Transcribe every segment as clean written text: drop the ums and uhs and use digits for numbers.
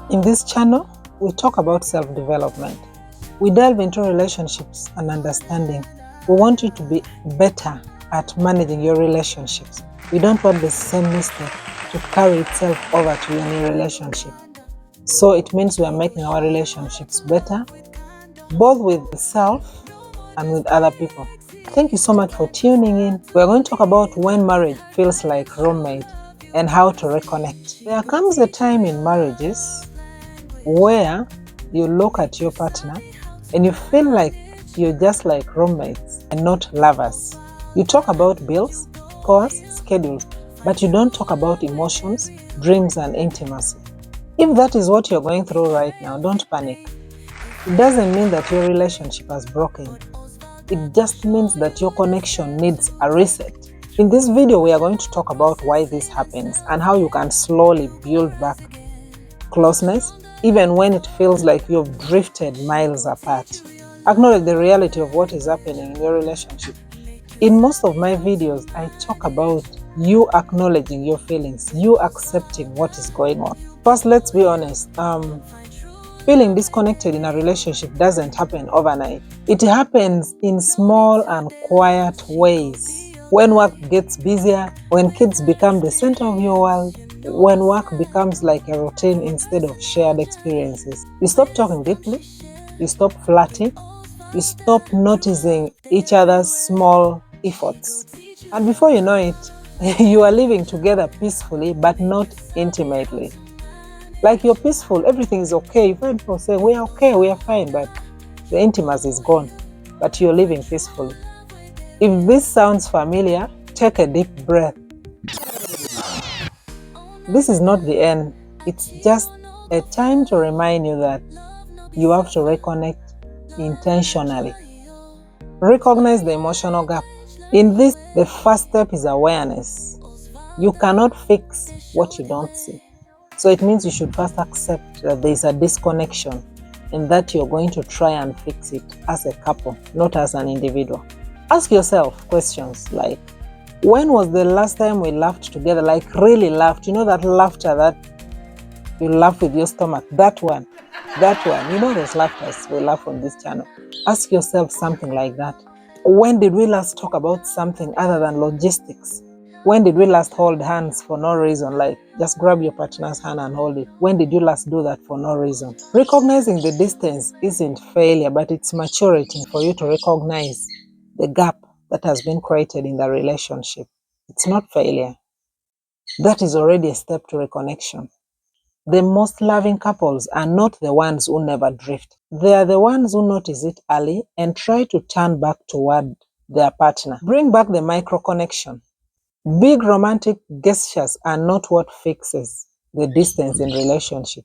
In this channel, we talk about self-development. We delve into relationships and understanding. We want you to be better at managing your relationships. We don't want the same mistake to carry itself over to your new relationship. So it means we are making our relationships better, both with self and with other people. Thank you so much for tuning in. We're going to talk about when marriage feels like roommate and how to reconnect. There comes a time in marriages where you look at your partner and you feel like you're just like roommates and not lovers. You talk about bills, chores, schedules, but you don't talk about emotions, dreams, and intimacy. If that is what you're going through right now, don't panic. It doesn't mean that your relationship has broken. It just means that your connection needs a reset. In this video, we are going to talk about why this happens and how you can slowly build back closeness, even when it feels like you've drifted miles apart. Acknowledge the reality of what is happening in your relationship. In most of my videos, I talk about you acknowledging your feelings, you accepting what is going on. First, let's be honest. Feeling disconnected in a relationship doesn't happen overnight. It happens in small and quiet ways. When work gets busier, when kids become the center of your world, when work becomes like a routine instead of shared experiences. You stop talking deeply, you stop flirting, you stop noticing each other's small efforts. And before you know it, you are living together peacefully but not intimately. Like you're peaceful, everything is okay. You find people saying, we are okay, we are fine, but the intimacy is gone, but you're living peacefully. If this sounds familiar, take a deep breath. This is not the end. It's just a time to remind you that you have to reconnect intentionally. Recognize the emotional gap. In this, the first step is awareness. You cannot fix what you don't see. So it means you should first accept that there is a disconnection and that you're going to try and fix it as a couple, not as an individual. Ask yourself questions like, when was the last time we laughed together? Like really laughed. You know that laughter that you laugh with your stomach? That one. You know those laughters we laugh on this channel. Ask yourself something like that. When did we last talk about something other than logistics? When did we last hold hands for no reason? Like just grab your partner's hand and hold it. When did you last do that for no reason? Recognizing the distance isn't failure, but it's maturity for you to recognize the gap that has been created in the relationship. It's not failure. That is already a step to reconnection. The most loving couples are not the ones who never drift. They are the ones who notice it early and try to turn back toward their partner. Bring back the micro connection. Big romantic gestures are not what fixes the distance in relationship.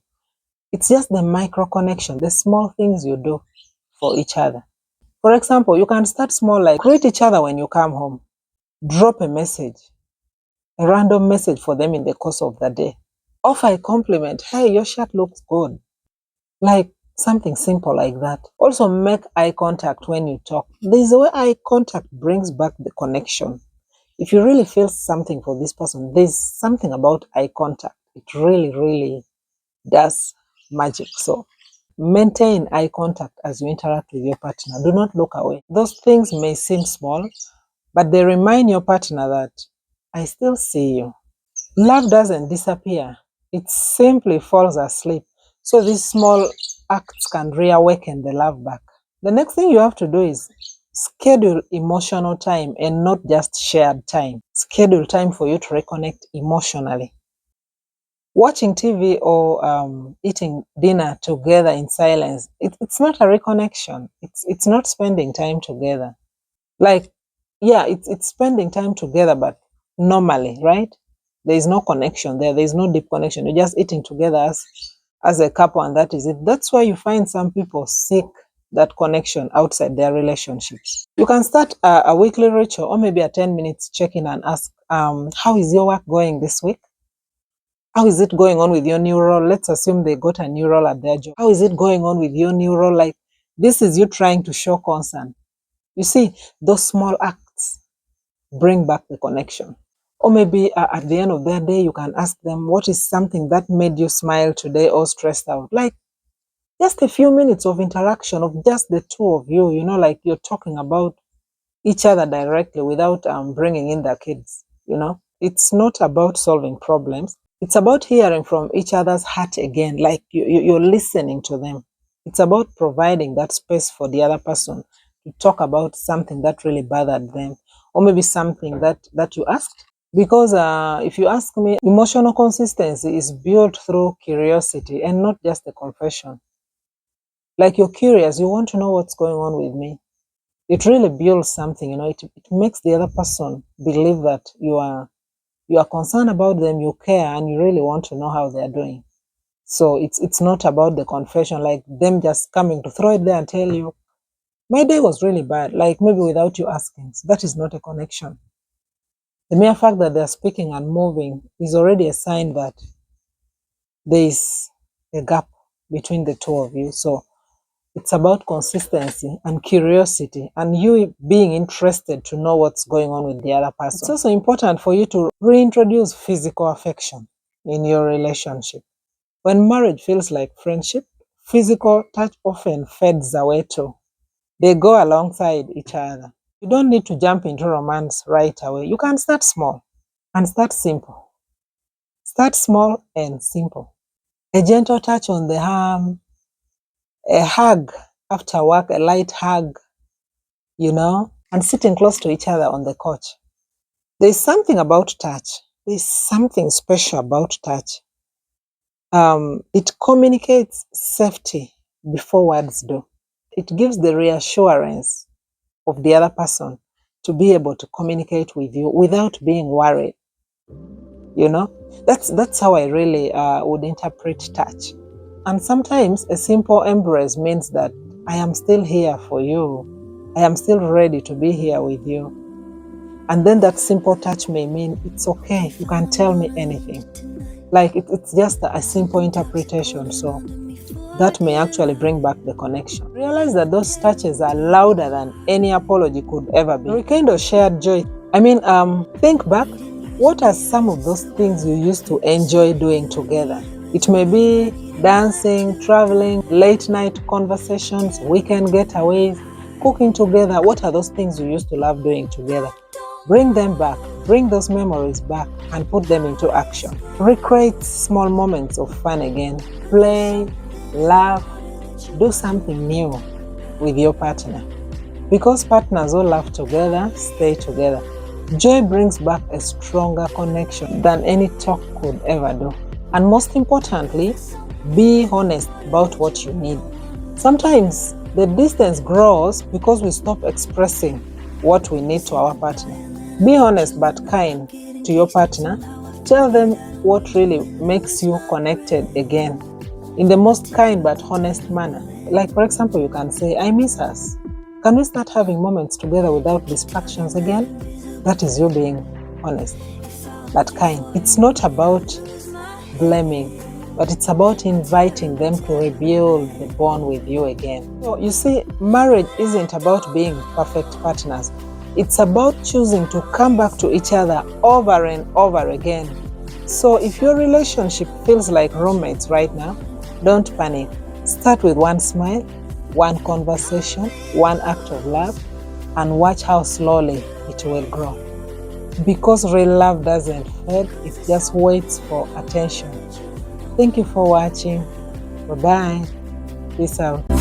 It's just the micro connection, the small things you do for each other. For example, you can start small, like greet each other when you come home. Drop a message, a random message for them in the course of the day. Offer a compliment. Hey, your shirt looks good. Like something simple like that. Also make eye contact when you talk. There's a way eye contact brings back the connection. If you really feel something for this person, there's something about eye contact. It really does magic. So maintain eye contact as you interact with your partner. Do not look away. Those things may seem small, but they remind your partner that I still see you. Love doesn't disappear. It simply falls asleep. So these small acts can reawaken the love back. The next thing you have to do is schedule emotional time and not just shared time. Schedule time for you to reconnect emotionally. Watching TV or eating dinner together in silence, it's not a reconnection. It's not spending time together. Like, yeah, it's spending time together, but normally, right? There is no connection there. There is no deep connection. You're just eating together as a couple, and that is it. That's why you find some people seek that connection outside their relationships. You can start a weekly ritual or maybe a 10 minutes check-in and ask, how is your work going this week? How is it going on with your new role? Let's assume they got a new role at their job. How is it going on with your new role? Like, this is you trying to show concern. You see, those small acts bring back the connection. Or maybe at the end of their day, you can ask them, what is something that made you smile today or stressed out? Like just a few minutes of interaction of just the two of you, like you're talking about each other directly without bringing in the kids, It's not about solving problems. It's about hearing from each other's heart again, like you're listening to them. It's about providing that space for the other person to talk about something that really bothered them, or maybe something that you asked. Because if you ask me, emotional consistency is built through curiosity and not just a confession. Like you're curious, you want to know what's going on with me. It really builds something, it makes the other person believe that you are concerned about them, you care, and you really want to know how they're doing. So it's not about the confession, like them just coming to throw it there and tell you, my day was really bad, like maybe without you asking. So that is not a connection. The mere fact that they're speaking and moving is already a sign that there is a gap between the two of you. So it's about consistency and curiosity and you being interested to know what's going on with the other person. It's also important for you to reintroduce physical affection in your relationship. When marriage feels like friendship, physical touch often fades away too. They go alongside each other. You don't need to jump into romance right away. You can start small and start simple. Start small and simple. A gentle touch on the arm, a hug after work, a light hug, and sitting close to each other on the couch. There's something about touch. There's something special about touch. It communicates safety before words do. It gives the reassurance of the other person to be able to communicate with you without being worried. That's how I really would interpret touch. And sometimes a simple embrace means that I am still here for you. I am still ready to be here with you. And then that simple touch may mean it's okay. You can tell me anything. Like it's just a simple interpretation. So that may actually bring back the connection. Realize that those touches are louder than any apology could ever be. Rekindle shared joy. Think back. What are some of those things you used to enjoy doing together? It may be dancing, traveling, late night conversations, weekend getaways, cooking together. What are those things you used to love doing together? Bring them back, bring those memories back and put them into action. Recreate small moments of fun again. Play, laugh, do something new with your partner. Because partners who laugh together, stay together. Joy brings back a stronger connection than any talk could ever do. And most importantly, be honest about what you need. Sometimes the distance grows because we stop expressing what we need to our partner. Be honest but kind to your partner. Tell them what really makes you connected again in the most kind but honest manner. Like, for example, you can say, I miss us. Can we start having moments together without distractions again? That is you being honest but kind. It's not about blaming, but it's about inviting them to rebuild the bond with you again. So you see, marriage isn't about being perfect partners. It's about choosing to come back to each other over and over again. So if your relationship feels like roommates right now, don't panic. Start with one smile, one conversation, one act of love, and watch how slowly it will grow. Because real love doesn't fade, it just waits for attention. Thank you for watching. Bye-bye. Peace out.